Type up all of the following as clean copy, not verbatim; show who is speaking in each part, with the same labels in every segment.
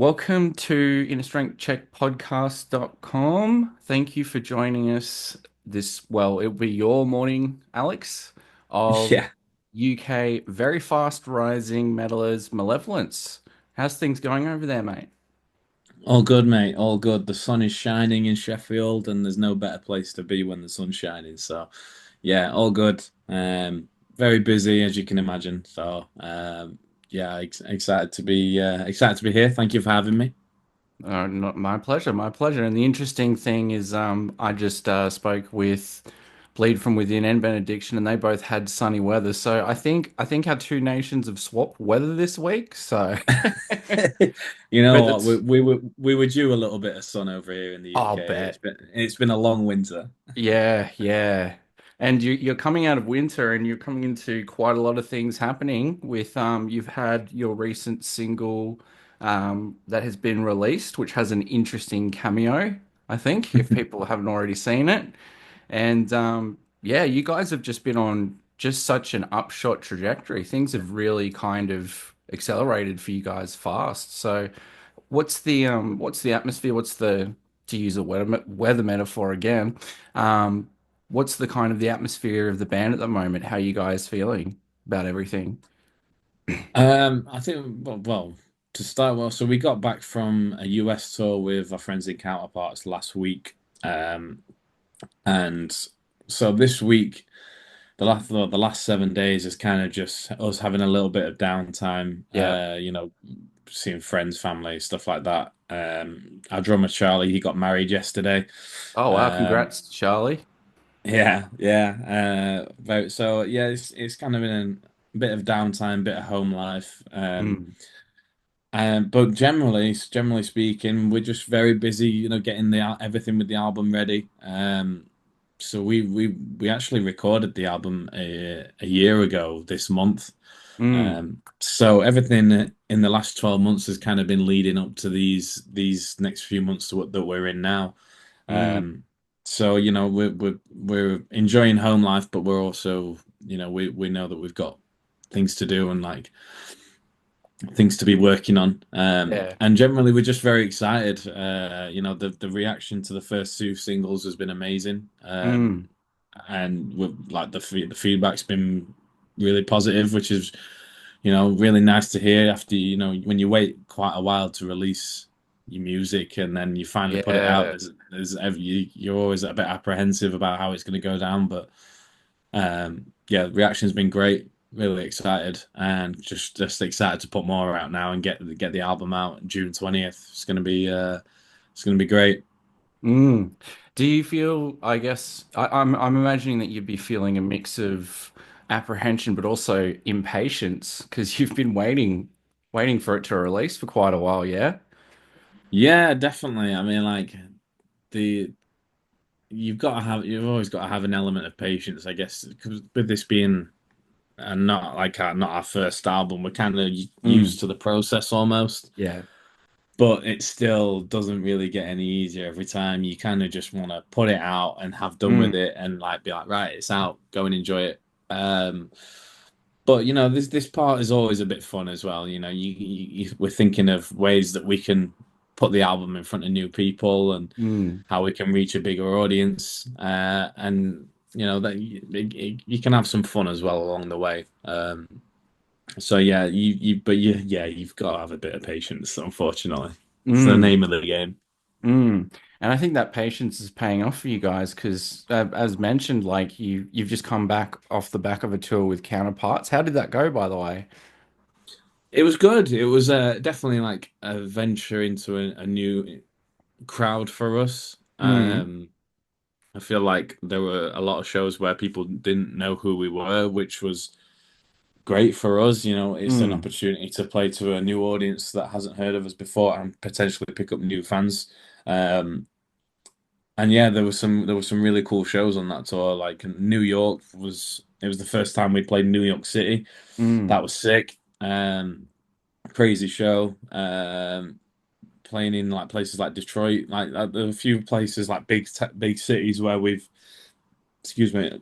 Speaker 1: Welcome to InnerStrengthCheckPodcast.com. Thank you for joining us it'll be your morning, Alex, of
Speaker 2: Yeah,
Speaker 1: UK very fast rising metalers Malevolence. How's things going over there, mate?
Speaker 2: all good, mate. All good. The sun is shining in Sheffield, and there's no better place to be when the sun's shining. So, yeah, all good. Very busy, as you can imagine. So, yeah, excited to be here. Thank you for having me.
Speaker 1: Not my pleasure, my pleasure. And the interesting thing is, I just spoke with Bleed from Within and Benediction, and they both had sunny weather. So I think our two nations have swapped weather this week. So,
Speaker 2: You know
Speaker 1: but
Speaker 2: what? We,
Speaker 1: it's
Speaker 2: we were we were due a little bit of sun over here in the
Speaker 1: I'll
Speaker 2: UK.
Speaker 1: bet.
Speaker 2: It's been a long winter.
Speaker 1: Yeah, yeah. And you're coming out of winter and you're coming into quite a lot of things happening with you've had your recent single that has been released, which has an interesting cameo, I think, if people haven't already seen it. And yeah, you guys have just been on just such an upshot trajectory. Things have really kind of accelerated for you guys fast. So what's the atmosphere? What's the to use a weather metaphor again? What's the kind of the atmosphere of the band at the moment? How are you guys feeling about everything?
Speaker 2: I think to start well, so we got back from a US tour with our friends in Counterparts last week. And so this week, the last 7 days is kind of just us having a little bit of downtime,
Speaker 1: Yeah.
Speaker 2: seeing friends, family, stuff like that. Our drummer Charlie, he got married yesterday.
Speaker 1: Oh wow,
Speaker 2: Um,
Speaker 1: congrats, Charlie.
Speaker 2: yeah, yeah. So yeah, it's kind of been a bit of downtime, bit of home life.
Speaker 1: Mm,
Speaker 2: But generally speaking, we're just very busy, getting everything with the album ready. So we actually recorded the album a year ago this month.
Speaker 1: mm,
Speaker 2: So everything in the last 12 months has kind of been leading up to these next few months that we're in now.
Speaker 1: mm.
Speaker 2: Um, so we're enjoying home life, but we're also, we know that we've got things to do and like things to be working on.
Speaker 1: Yeah.
Speaker 2: And generally, we're just very excited. The reaction to the first two singles has been amazing.
Speaker 1: Mm,
Speaker 2: And like the feedback's been really positive, which is, really nice to hear after, when you wait quite a while to release your music and then you finally put it out,
Speaker 1: yeah.
Speaker 2: you're always a bit apprehensive about how it's going to go down, but yeah, the reaction's been great. Really excited and just excited to put more out now and get the album out June 20th. It's gonna be great.
Speaker 1: Mm. Do you feel, I guess, I'm imagining that you'd be feeling a mix of apprehension but also impatience because you've been waiting for it to release for quite a while, yeah?
Speaker 2: Yeah, definitely. I mean, like the you've always got to have an element of patience, I guess, 'cause with this being not our first album, we're kind of
Speaker 1: Mm.
Speaker 2: used to the process almost.
Speaker 1: Yeah.
Speaker 2: But it still doesn't really get any easier every time. You kind of just want to put it out and have done with
Speaker 1: Mm.
Speaker 2: it and like be like, right, it's out, go and enjoy it. Um, but this part is always a bit fun as well. We're thinking of ways that we can put the album in front of new people and
Speaker 1: Mm.
Speaker 2: how we can reach a bigger audience. And that you can have some fun as well along the way. So yeah, yeah, you've got to have a bit of patience, unfortunately. It's the
Speaker 1: Mm.
Speaker 2: name of the game.
Speaker 1: Mm. And I think that patience is paying off for you guys because, as mentioned, like you've just come back off the back of a tour with Counterparts. How did that go, by the way?
Speaker 2: It was good. It was definitely like a venture into a new crowd for us.
Speaker 1: Mm.
Speaker 2: I feel like there were a lot of shows where people didn't know who we were, which was great for us. It's an
Speaker 1: Mm.
Speaker 2: opportunity to play to a new audience that hasn't heard of us before and potentially pick up new fans. And yeah, there were some really cool shows on that tour. Like New York it was the first time we played New York City.
Speaker 1: Mm.
Speaker 2: That was sick. Crazy show. Playing in like places like Detroit, there are a few places like big cities where excuse me,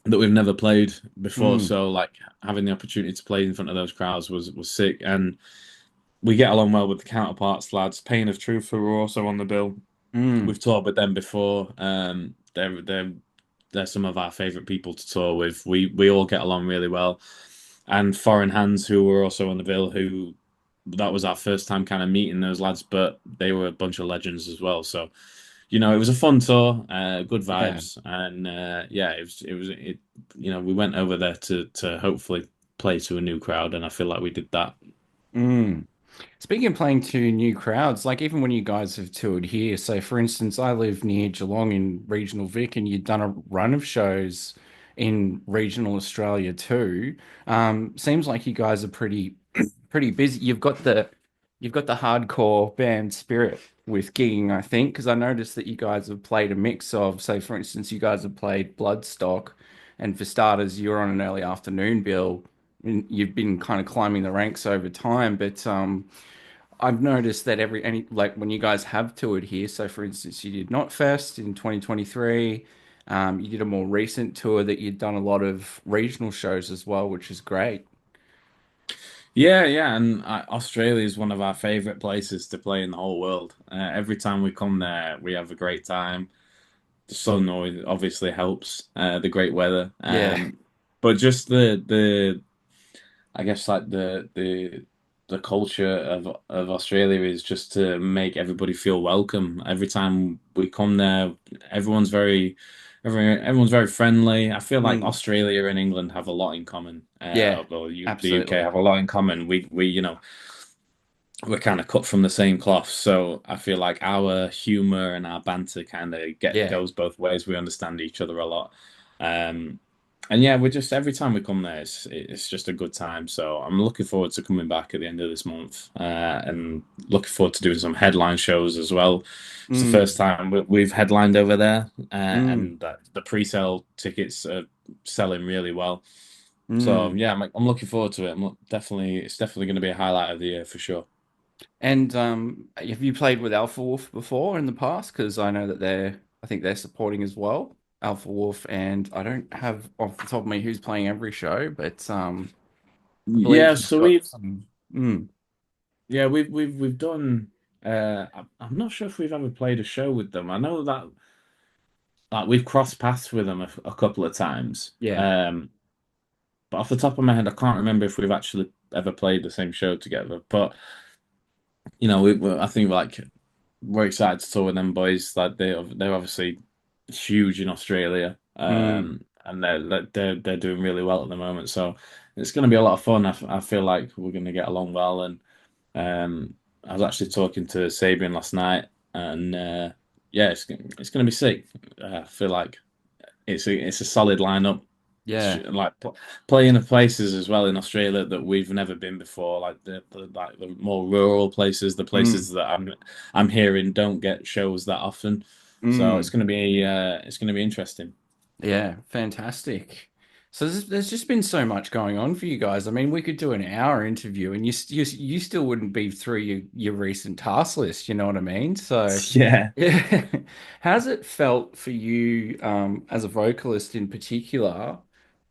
Speaker 2: that we've never played before.
Speaker 1: Mm.
Speaker 2: So like having the opportunity to play in front of those crowds was sick. And we get along well with the counterparts lads. Pain of Truth who are also on the bill.
Speaker 1: Mm,
Speaker 2: We've toured with them before. They're some of our favorite people to tour with. We all get along really well. And Foreign Hands, who were also on the bill, who that was our first time kind of meeting those lads, but they were a bunch of legends as well. So, it was a fun tour, good
Speaker 1: yeah.
Speaker 2: vibes, and yeah, we went over there to hopefully play to a new crowd, and I feel like we did that.
Speaker 1: Mm. Speaking of playing to new crowds, like even when you guys have toured here, so for instance, I live near Geelong in regional Vic, and you've done a run of shows in regional Australia too. Seems like you guys are pretty busy. You've got the hardcore band spirit with gigging, I think, because I noticed that you guys have played a mix of, say, for instance, you guys have played Bloodstock, and for starters, you're on an early afternoon bill. And you've been kind of climbing the ranks over time, but I've noticed that like when you guys have toured here, so for instance, you did Knotfest in 2023. You did a more recent tour that you'd done a lot of regional shows as well, which is great.
Speaker 2: Yeah, yeah, and Australia is one of our favorite places to play in the whole world. Every time we come there, we have a great time. The sun obviously helps, the great weather,
Speaker 1: Yeah,
Speaker 2: but just the I guess like the culture of Australia is just to make everybody feel welcome. Every time we come there, everyone's everyone's very friendly. I feel like
Speaker 1: mm,
Speaker 2: Australia and England have a lot in common.
Speaker 1: yeah,
Speaker 2: The UK
Speaker 1: absolutely.
Speaker 2: have a lot in common. We're kind of cut from the same cloth, so I feel like our humor and our banter kind of get
Speaker 1: Yeah,
Speaker 2: goes both ways. We understand each other a lot. Um, and yeah, we're just every time we come there, it's just a good time. So I'm looking forward to coming back at the end of this month, and looking forward to doing some headline shows as well. It's the first
Speaker 1: mm,
Speaker 2: time we've headlined over there,
Speaker 1: mm,
Speaker 2: and the pre-sale tickets are selling really well. So
Speaker 1: mm.
Speaker 2: yeah, I'm looking forward to it. It's definitely going to be a highlight of the year for sure.
Speaker 1: And have you played with Alpha Wolf before in the past? Because I know that I think they're supporting as well, Alpha Wolf, and I don't have off the top of me who's playing every show, but I believe
Speaker 2: Yeah,
Speaker 1: you've
Speaker 2: so
Speaker 1: got some. Mm,
Speaker 2: we've done. I'm not sure if we've ever played a show with them. I know that like we've crossed paths with them a couple of times.
Speaker 1: yeah.
Speaker 2: But off the top of my head, I can't remember if we've actually ever played the same show together. But I think we're excited to tour with them boys. Like they're obviously huge in Australia,
Speaker 1: Mm,
Speaker 2: and they're doing really well at the moment. So it's going to be a lot of fun. I feel like we're going to get along well. And I was actually talking to Sabian last night, and yeah, it's going to be sick. I feel like it's a solid lineup.
Speaker 1: yeah.
Speaker 2: Like playing in places as well in Australia that we've never been before, like the more rural places, the places
Speaker 1: Mm,
Speaker 2: that I'm hearing don't get shows that often. So
Speaker 1: mm.
Speaker 2: it's gonna be interesting.
Speaker 1: Yeah, fantastic. So there's just been so much going on for you guys. I mean, we could do an hour interview, and you still wouldn't be through your recent task list. You know what I mean? So,
Speaker 2: Yeah.
Speaker 1: yeah, how's it felt for you as a vocalist in particular?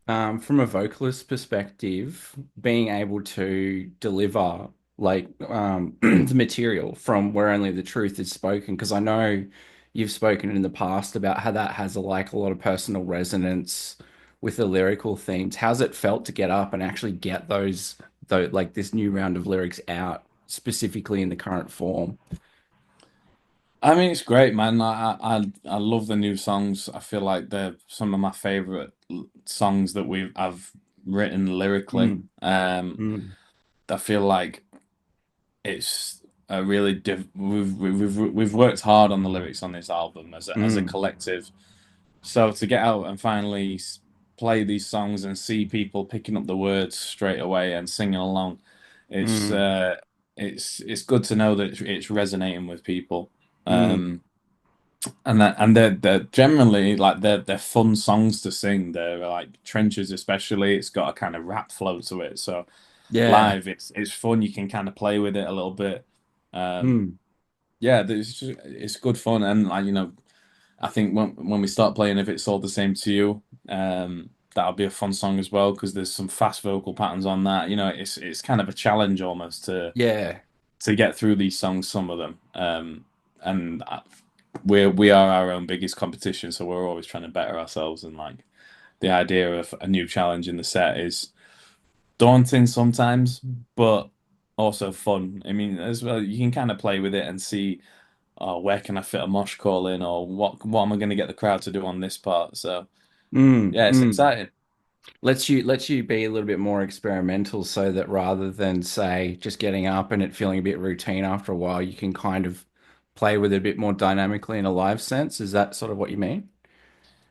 Speaker 1: From a vocalist perspective, being able to deliver like the material from where only the truth is spoken, because I know you've spoken in the past about how that has a lot of personal resonance with the lyrical themes. How's it felt to get up and actually get though like this new round of lyrics out specifically in the current form?
Speaker 2: I mean, it's great, man. I love the new songs. I feel like they're some of my favorite songs that I've written lyrically.
Speaker 1: Mm, mm,
Speaker 2: I feel like it's a really we've worked hard on the lyrics on this album as a
Speaker 1: mm,
Speaker 2: collective. So to get out and finally play these songs and see people picking up the words straight away and singing along, it's
Speaker 1: mm,
Speaker 2: uh, it's good to know that it's resonating with people.
Speaker 1: mm.
Speaker 2: Um, and they're generally like they're fun songs to sing. They're like Trenches especially. It's got a kind of rap flow to it. So
Speaker 1: Yeah.
Speaker 2: live, it's fun. You can kind of play with it a little bit. Um,
Speaker 1: Mm.
Speaker 2: yeah, it's good fun, and like I think when we start playing, if it's all the same to you, that'll be a fun song as well because there's some fast vocal patterns on that. It's kind of a challenge almost to
Speaker 1: Yeah.
Speaker 2: to get through these songs, some of them. And we are our own biggest competition, so we're always trying to better ourselves. And like the idea of a new challenge in the set is daunting sometimes, but also fun. I mean, as well, you can kind of play with it and see, oh, where can I fit a mosh call in, or what am I going to get the crowd to do on this part? So
Speaker 1: Mm,
Speaker 2: yeah, it's
Speaker 1: mm.
Speaker 2: exciting.
Speaker 1: Lets you be a little bit more experimental so that rather than say just getting up and it feeling a bit routine after a while, you can kind of play with it a bit more dynamically in a live sense. Is that sort of what you mean?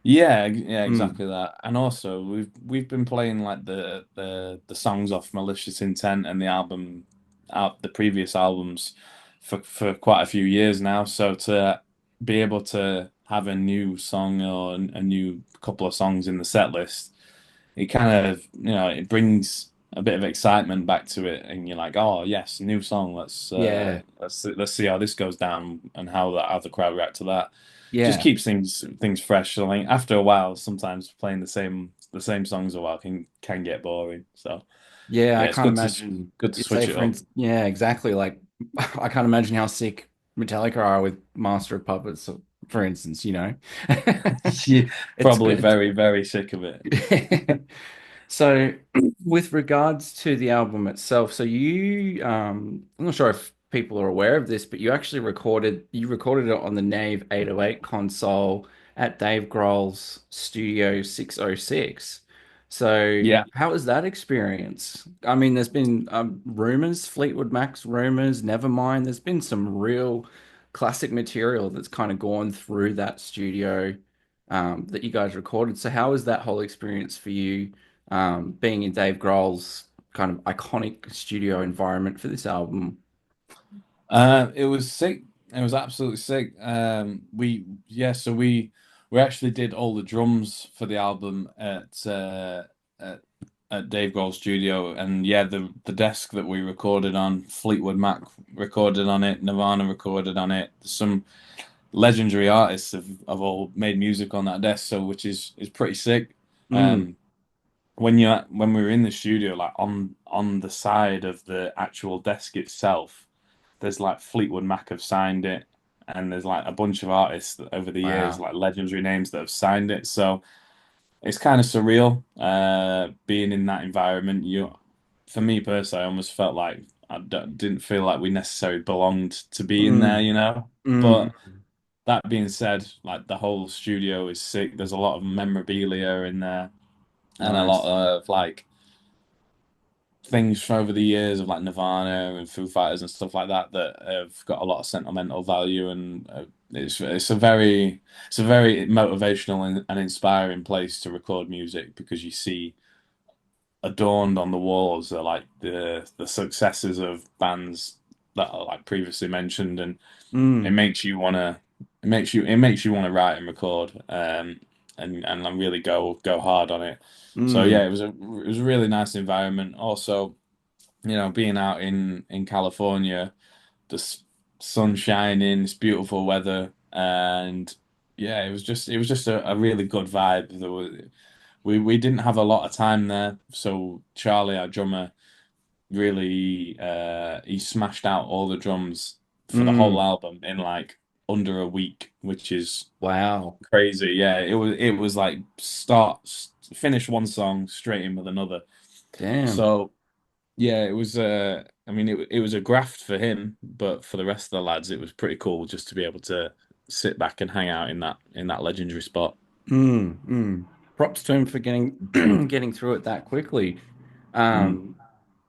Speaker 2: Yeah, yeah,
Speaker 1: Mm,
Speaker 2: exactly that. And also we've been playing like the songs off Malicious Intent and the album out the previous albums for quite a few years now. So to be able to have a new song or a new couple of songs in the set list, it kind of, it brings a bit of excitement back to it, and you're like, oh yes, new song.
Speaker 1: yeah,
Speaker 2: Let's see how this goes down and how the crowd react to that. Just
Speaker 1: yeah,
Speaker 2: keeps things fresh. So like after a while, sometimes playing the same songs a while can get boring. So
Speaker 1: yeah. I
Speaker 2: yeah, it's
Speaker 1: can't imagine.
Speaker 2: good to
Speaker 1: Say
Speaker 2: switch it
Speaker 1: for
Speaker 2: up.
Speaker 1: instance, yeah, exactly. Like I can't imagine how sick Metallica are with Master of Puppets, for instance.
Speaker 2: Yeah,
Speaker 1: It's
Speaker 2: probably
Speaker 1: good.
Speaker 2: very, very sick of it.
Speaker 1: So, with regards to the album itself, I'm not sure if people are aware of this, but you recorded it on the Nave 808 console at Dave Grohl's Studio 606. So,
Speaker 2: Yeah.
Speaker 1: how was that experience? I mean, there's been rumors, Fleetwood Mac's rumors, Nevermind. There's been some real classic material that's kind of gone through that studio that you guys recorded. So, how was that whole experience for you? Being in Dave Grohl's kind of iconic studio environment for this album.
Speaker 2: It was sick. It was absolutely sick. So we actually did all the drums for the album at, at Dave Grohl's studio, and yeah, the desk that we recorded on, Fleetwood Mac recorded on it, Nirvana recorded on it. Some legendary artists have all made music on that desk, so which is pretty sick.
Speaker 1: Mm,
Speaker 2: Um, when we were in the studio, like on the side of the actual desk itself, there's like Fleetwood Mac have signed it, and there's like a bunch of artists that over the years,
Speaker 1: wow.
Speaker 2: like legendary names that have signed it. So it's kind of surreal, being in that environment. For me personally, I almost felt like didn't feel like we necessarily belonged to be in there,
Speaker 1: Mm, mm,
Speaker 2: But that being said, like the whole studio is sick. There's a lot of memorabilia in there, and a lot
Speaker 1: nice.
Speaker 2: of like things from over the years of like Nirvana and Foo Fighters and stuff like that that have got a lot of sentimental value, and it's a very motivational and inspiring place to record music, because you see adorned on the walls are like the successes of bands that are like previously mentioned, and it
Speaker 1: Mm,
Speaker 2: makes you wanna it makes you want to write and record, and really go hard on it. So yeah,
Speaker 1: mm,
Speaker 2: it was a really nice environment. Also, being out in California, the sun shining, it's beautiful weather, and yeah, it was just a really good vibe. We didn't have a lot of time there, so Charlie, our drummer, really he smashed out all the drums for the whole
Speaker 1: mm.
Speaker 2: album in like under a week, which is
Speaker 1: Wow.
Speaker 2: crazy. Yeah, it was like finish one song straight in with another.
Speaker 1: Damn.
Speaker 2: So yeah, it was. I mean, it was a graft for him, but for the rest of the lads, it was pretty cool just to be able to sit back and hang out in that legendary spot.
Speaker 1: Mm, mm. Props to him for getting getting through it that quickly.
Speaker 2: Mm.
Speaker 1: Um,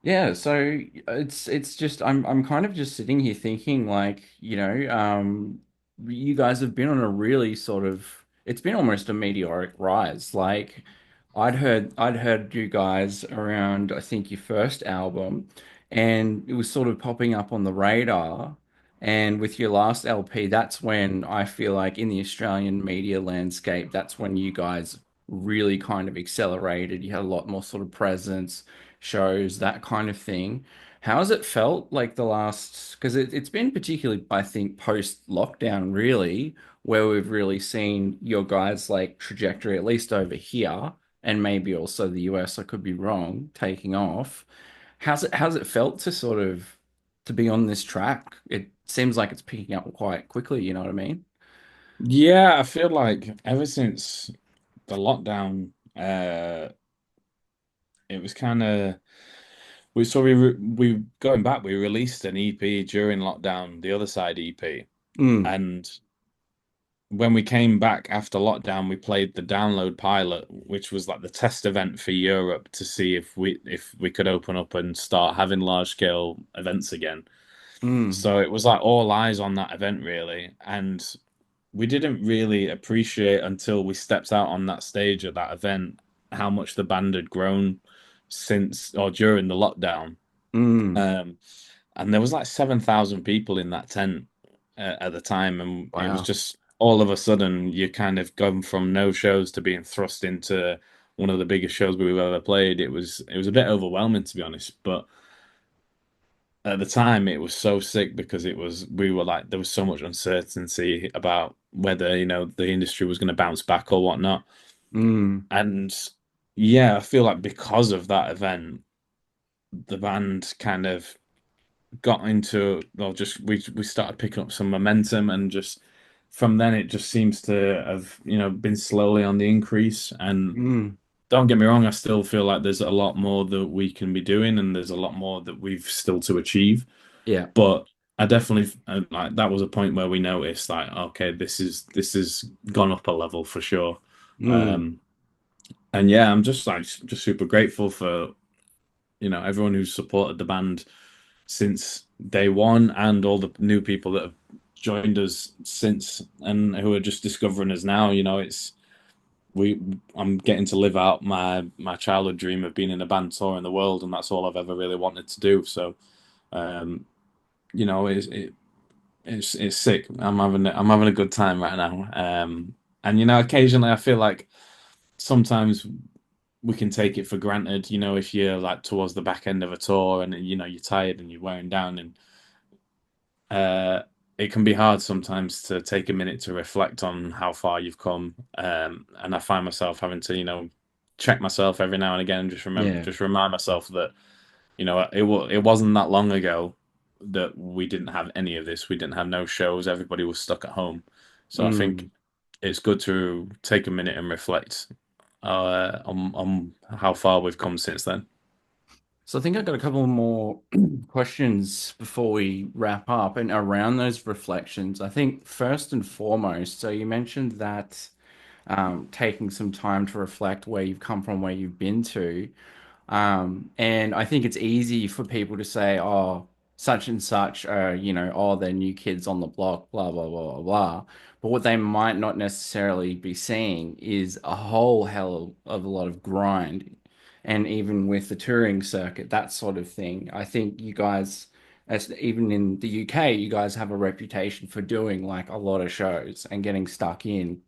Speaker 1: Yeah, so it's just I'm kind of just sitting here thinking like, you guys have been on a really sort of it's been almost a meteoric rise. Like I'd heard you guys around I think your first album and it was sort of popping up on the radar. And with your last LP, that's when I feel like in the Australian media landscape, that's when you guys really kind of accelerated. You had a lot more sort of presence shows, that kind of thing. How has it felt like the last, because it's been particularly, I think, post-lockdown, really, where we've really seen your guys' like trajectory, at least over here, and maybe also the US, I could be wrong, taking off. How's it felt to sort of to be on this track? It seems like it's picking up quite quickly, you know what I mean?
Speaker 2: Yeah, I feel like ever since the lockdown, it was kind of we going back, we released an EP during lockdown, the other side EP,
Speaker 1: Mm,
Speaker 2: and when we came back after lockdown, we played the download pilot, which was like the test event for Europe to see if we could open up and start having large scale events again.
Speaker 1: mm,
Speaker 2: So it was like all eyes on that event really, and we didn't really appreciate until we stepped out on that stage at that event how much the band had grown since or during the lockdown.
Speaker 1: mm.
Speaker 2: Um, and there was like 7,000 people in that tent at the time, and it was
Speaker 1: Wow.
Speaker 2: just all of a sudden you kind of gone from no shows to being thrust into one of the biggest shows we've ever played. It was a bit overwhelming to be honest, but at the time it was so sick because it was we were like there was so much uncertainty about whether the industry was going to bounce back or whatnot.
Speaker 1: Mm,
Speaker 2: And yeah, I feel like because of that event, the band kind of got into well just we started picking up some momentum, and just from then it just seems to have been slowly on the increase. And
Speaker 1: mm.
Speaker 2: don't get me wrong, I still feel like there's a lot more that we can be doing and there's a lot more that we've still to achieve.
Speaker 1: Yeah.
Speaker 2: But I definitely like that was a point where we noticed like, okay, this is gone up a level for sure.
Speaker 1: Mm,
Speaker 2: Um, and yeah, I'm just like just super grateful for everyone who's supported the band since day one and all the new people that have joined us since and who are just discovering us now. We I'm getting to live out my childhood dream of being in a band touring the world, and that's all I've ever really wanted to do. So um, it's sick. I'm having a good time right now. And occasionally I feel like sometimes we can take it for granted. If you're like towards the back end of a tour and you're tired and you're wearing down, and uh, it can be hard sometimes to take a minute to reflect on how far you've come. And I find myself having to check myself every now and again and
Speaker 1: yeah.
Speaker 2: just remind myself that it wasn't that long ago that we didn't have any of this. We didn't have no shows. Everybody was stuck at home. So I think
Speaker 1: Mm.
Speaker 2: it's good to take a minute and reflect on how far we've come since then.
Speaker 1: So I think I've got a couple more questions before we wrap up. And around those reflections, I think first and foremost, so you mentioned that taking some time to reflect where you've come from, where you've been to. And I think it's easy for people to say, oh, such and such, oh, they're new kids on the block, blah, blah, blah, blah, blah. But what they might not necessarily be seeing is a whole hell of a lot of grind. And even with the touring circuit, that sort of thing. I think you guys, as even in the UK, you guys have a reputation for doing like a lot of shows and getting stuck in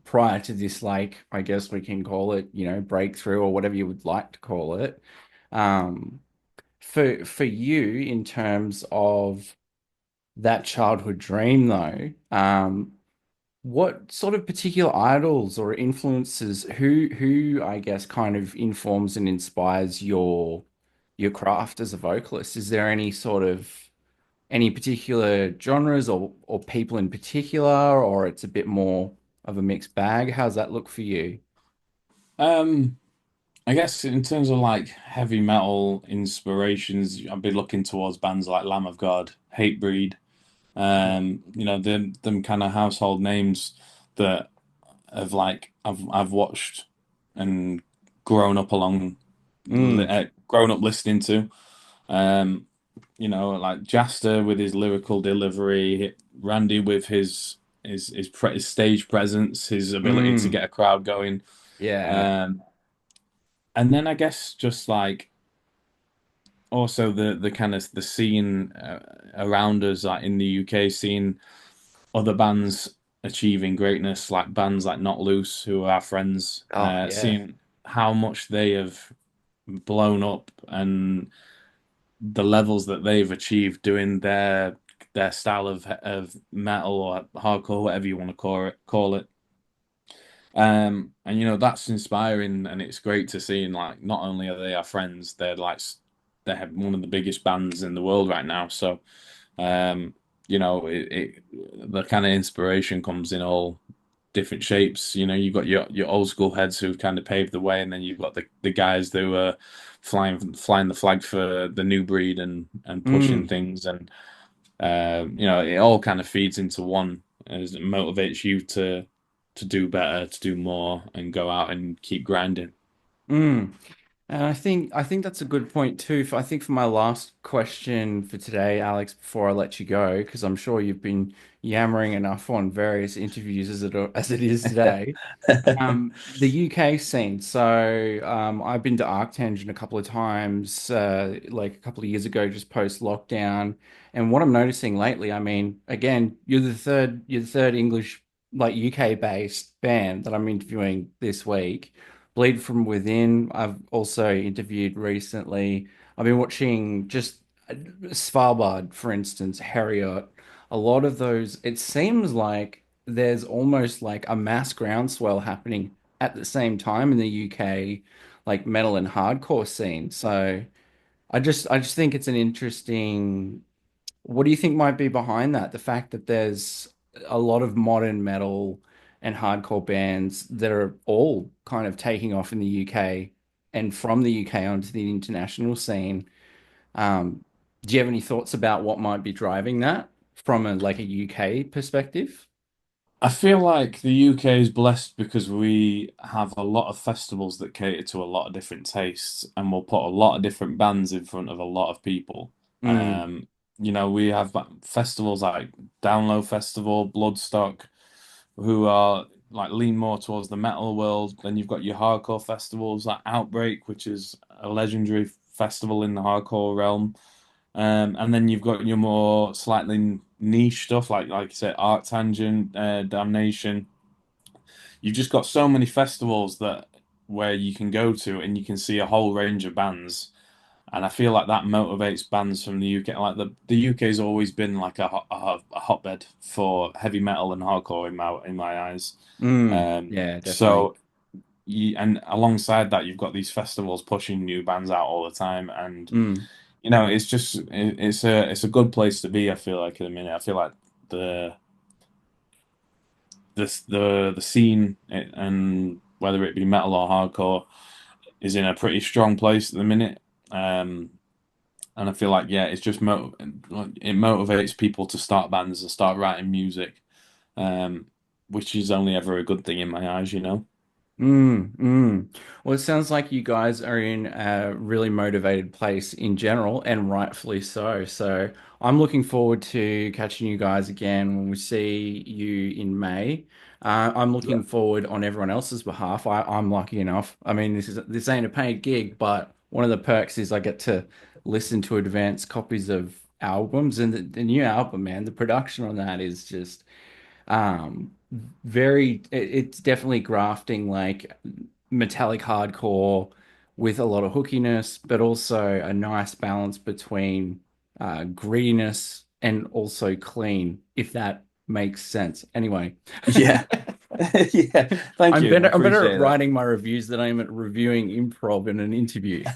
Speaker 1: prior to this, like, I guess we can call it, breakthrough or whatever you would like to call it. Um, for you, in terms of that childhood dream, though, what sort of particular idols or influences, who I guess kind of informs and inspires your craft as a vocalist? Is there any sort of any particular genres or people in particular, or it's a bit more of a mixed bag? How's that look for you?
Speaker 2: Um, I guess in terms of like heavy metal inspirations, I've been looking towards bands like Lamb of God, Hatebreed, them kind of household names that have like I've watched and grown up
Speaker 1: Mm,
Speaker 2: grown up listening to. Um, like Jasta with his lyrical delivery, Randy with his stage presence, his ability to
Speaker 1: mm,
Speaker 2: get a crowd going.
Speaker 1: yeah.
Speaker 2: Um, and then I guess just like also the kind of the scene around us, like in the UK, seeing other bands achieving greatness, like bands like Not Loose, who are our friends,
Speaker 1: Oh, yeah.
Speaker 2: seeing how much they have blown up and the levels that they've achieved doing their style of metal or hardcore, whatever you want to call it. And that's inspiring, and it's great to see. And like, not only are they our friends, they're like they're one of the biggest bands in the world right now. So, um, the kind of inspiration comes in all different shapes. You've got your old school heads who've kind of paved the way, and then you've got the guys who are flying the flag for the new breed and pushing
Speaker 1: Mm,
Speaker 2: things, and it all kind of feeds into one as it motivates you to do better, to do more, and go out and keep grinding.
Speaker 1: mm. And I think that's a good point too. I think for my last question for today, Alex, before I let you go, because I'm sure you've been yammering enough on various interviews as it is today. The UK scene. So I've been to Arctangent a couple of times, like a couple of years ago, just post lockdown. And what I'm noticing lately, I mean, again, you're the third English, like UK based band that I'm interviewing this week. Bleed from Within. I've also interviewed recently. I've been watching just Svalbard, for instance, Harriet. A lot of those, it seems like there's almost like a mass groundswell happening at the same time in the UK, like metal and hardcore scene. So I just think it's an interesting. What do you think might be behind that? The fact that there's a lot of modern metal and hardcore bands that are all kind of taking off in the UK and from the UK onto the international scene. Um, do you have any thoughts about what might be driving that from a UK perspective?
Speaker 2: I feel like the UK is blessed because we have a lot of festivals that cater to a lot of different tastes, and we'll put a lot of different bands in front of a lot of people.
Speaker 1: Mm,
Speaker 2: We have festivals like Download Festival, Bloodstock, who are like lean more towards the metal world. Then you've got your hardcore festivals like Outbreak, which is a legendary festival in the hardcore realm. And then you've got your more slightly niche stuff, like you said, Arctangent, Damnation. You've just got so many festivals that where you can go to and you can see a whole range of bands. And I feel like that motivates bands from the UK. Like the UK's always been like a hotbed for heavy metal and hardcore in my eyes.
Speaker 1: yeah, definitely.
Speaker 2: So and alongside that, you've got these festivals pushing new bands out all the time, and
Speaker 1: Mm,
Speaker 2: it's just it's a good place to be. I feel like at the minute, I feel like the the scene and whether it be metal or hardcore is in a pretty strong place at the minute. Um, and I feel like yeah, it motivates people to start bands and start writing music, um, which is only ever a good thing in my eyes.
Speaker 1: mm. Well, it sounds like you guys are in a really motivated place in general, and rightfully so. So I'm looking forward to catching you guys again when we see you in May. I'm
Speaker 2: Yeah.
Speaker 1: looking forward on everyone else's behalf. I'm lucky enough. I mean, this ain't a paid gig, but one of the perks is I get to listen to advanced copies of albums, and the new album, man, the production on that is just. Um, it's definitely grafting like metallic hardcore with a lot of hookiness, but also a nice balance between grittiness and also clean, if that makes sense. Anyway,
Speaker 2: Yeah. Yeah. Thank
Speaker 1: I'm
Speaker 2: you.
Speaker 1: better. I'm better at
Speaker 2: Appreciate that.
Speaker 1: writing my reviews than I am at reviewing improv in an interview.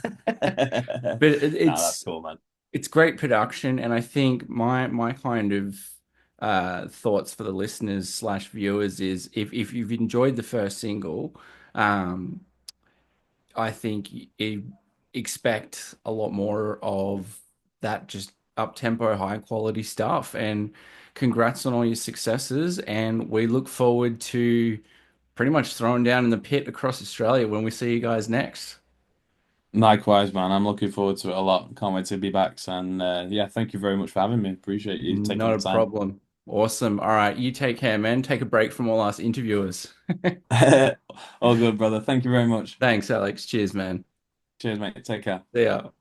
Speaker 1: But
Speaker 2: No, that's cool, man.
Speaker 1: it's great production, and I think my kind of thoughts for the listeners slash viewers is if you've enjoyed the first single, um, I think expect a lot more of that just up tempo, high quality stuff. And congrats on all your successes, and we look forward to pretty much throwing down in the pit across Australia when we see you guys next.
Speaker 2: Likewise, man. I'm looking forward to it a lot. Can't wait to be back. And yeah, thank you very much for having me. Appreciate you taking
Speaker 1: Not
Speaker 2: the
Speaker 1: a
Speaker 2: time.
Speaker 1: problem. Awesome. All right, you take care, man. Take a break from all us interviewers.
Speaker 2: All good, brother. Thank you very much.
Speaker 1: Thanks, Alex. Cheers, man.
Speaker 2: Cheers, mate. Take care.
Speaker 1: See ya.